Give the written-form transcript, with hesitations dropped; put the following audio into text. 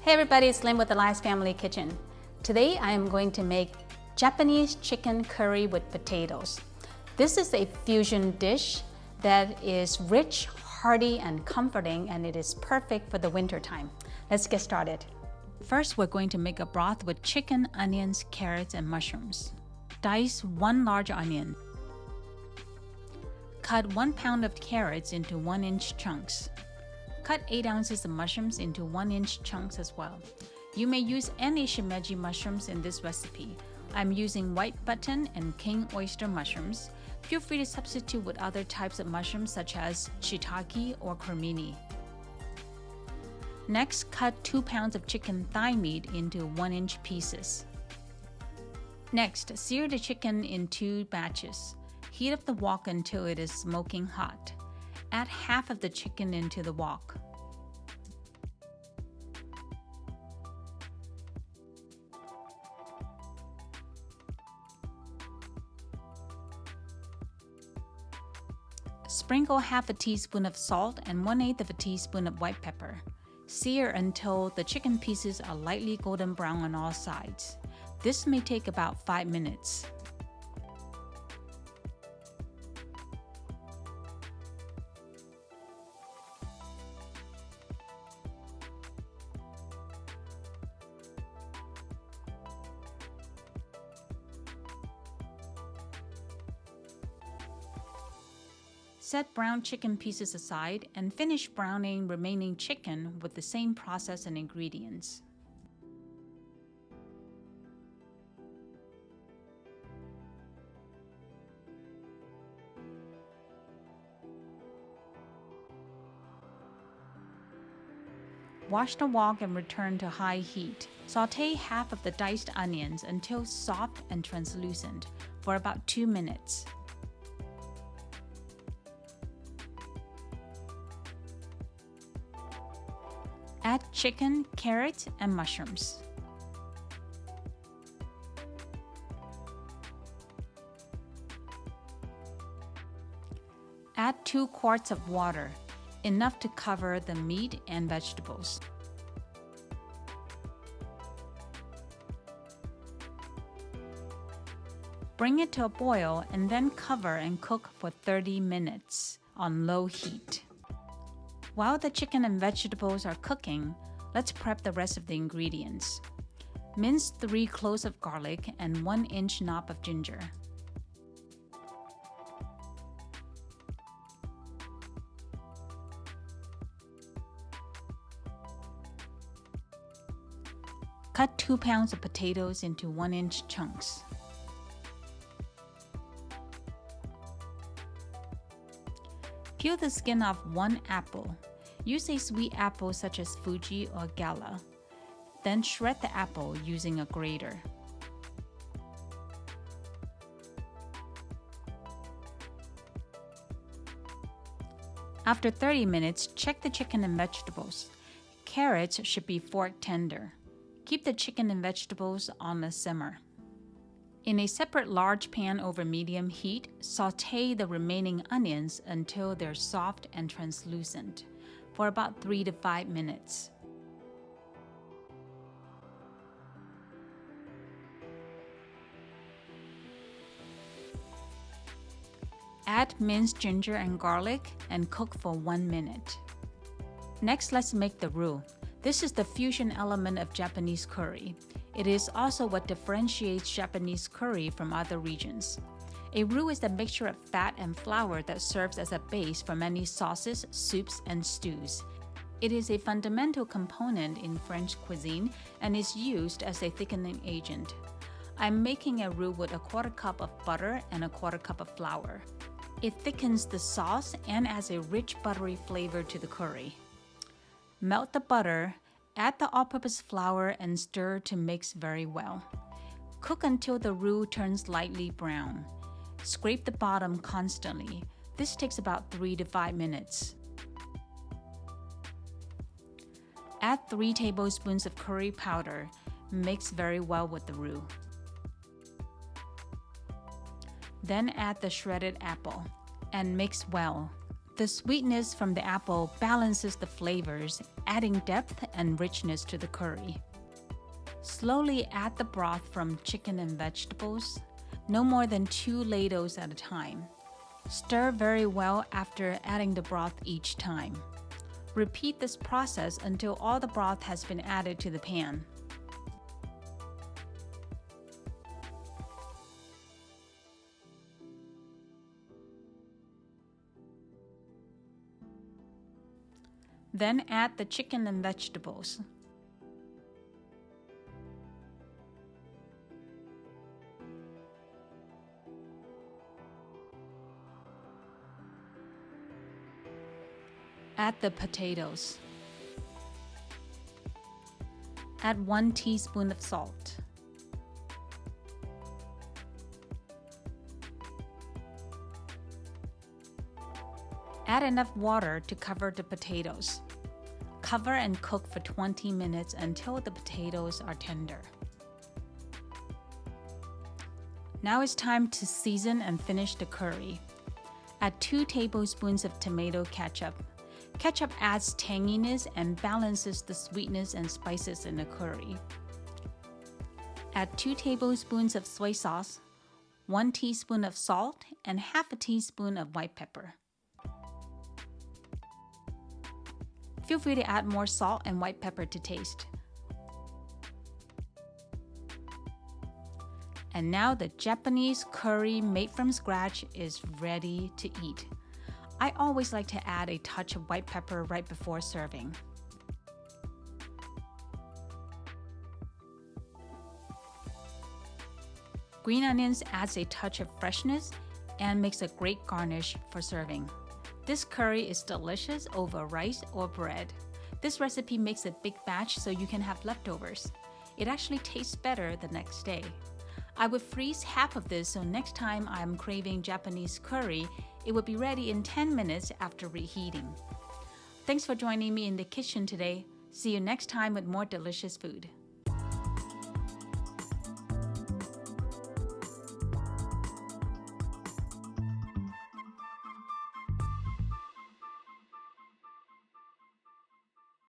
Hey everybody, it's Lynn with the Lies Family Kitchen. Today I am going to make Japanese chicken curry with potatoes. This is a fusion dish that is rich, hearty, and comforting, and it is perfect for the winter time. Let's get started. First, we're going to make a broth with chicken, onions, carrots, and mushrooms. Dice 1 large onion. Cut 1 pound of carrots into 1-inch chunks. Cut 8 ounces of mushrooms into 1-inch chunks as well. You may use any Shimeji mushrooms in this recipe. I'm using white button and king oyster mushrooms. Feel free to substitute with other types of mushrooms such as shiitake or crimini. Next, cut 2 pounds of chicken thigh meat into 1-inch pieces. Next, sear the chicken in 2 batches. Heat up the wok until it is smoking hot. Add half of the chicken into the wok. Sprinkle half a teaspoon of salt and 1/8 of a teaspoon of white pepper. Sear until the chicken pieces are lightly golden brown on all sides. This may take about 5 minutes. Set browned chicken pieces aside and finish browning remaining chicken with the same process and ingredients. Wash the wok and return to high heat. Sauté half of the diced onions until soft and translucent for about 2 minutes. Add chicken, carrots, and mushrooms. Add 2 quarts of water, enough to cover the meat and vegetables. Bring it to a boil and then cover and cook for 30 minutes on low heat. While the chicken and vegetables are cooking, let's prep the rest of the ingredients. Mince 3 cloves of garlic and 1-inch knob of ginger. Cut 2 pounds of potatoes into 1-inch chunks. Peel the skin off 1 apple. Use a sweet apple such as Fuji or Gala. Then shred the apple using a grater. After 30 minutes, check the chicken and vegetables. Carrots should be fork tender. Keep the chicken and vegetables on a simmer. In a separate large pan over medium heat, sauté the remaining onions until they're soft and translucent for about 3 to 5 minutes. Add minced ginger and garlic and cook for 1 minute. Next, let's make the roux. This is the fusion element of Japanese curry. It is also what differentiates Japanese curry from other regions. A roux is a mixture of fat and flour that serves as a base for many sauces, soups, and stews. It is a fundamental component in French cuisine and is used as a thickening agent. I'm making a roux with 1/4 cup of butter and 1/4 cup of flour. It thickens the sauce and adds a rich buttery flavor to the curry. Melt the butter, add the all-purpose flour and stir to mix very well. Cook until the roux turns lightly brown. Scrape the bottom constantly. This takes about 3 to 5 minutes. Add 3 tablespoons of curry powder. Mix very well with the roux. Then add the shredded apple and mix well. The sweetness from the apple balances the flavors, adding depth and richness to the curry. Slowly add the broth from chicken and vegetables, no more than 2 ladles at a time. Stir very well after adding the broth each time. Repeat this process until all the broth has been added to the pan. Then add the chicken and vegetables. Add the potatoes. Add 1 teaspoon of salt. Add enough water to cover the potatoes. Cover and cook for 20 minutes until the potatoes are tender. Now it's time to season and finish the curry. Add 2 tablespoons of tomato ketchup. Ketchup adds tanginess and balances the sweetness and spices in the curry. Add 2 tablespoons of soy sauce, 1 teaspoon of salt, and half a teaspoon of white pepper. Feel free to add more salt and white pepper to taste. And now the Japanese curry made from scratch is ready to eat. I always like to add a touch of white pepper right before serving. Green onions adds a touch of freshness and makes a great garnish for serving. This curry is delicious over rice or bread. This recipe makes a big batch so you can have leftovers. It actually tastes better the next day. I would freeze half of this so next time I'm craving Japanese curry, it will be ready in 10 minutes after reheating. Thanks for joining me in the kitchen today. See you next time with more delicious food.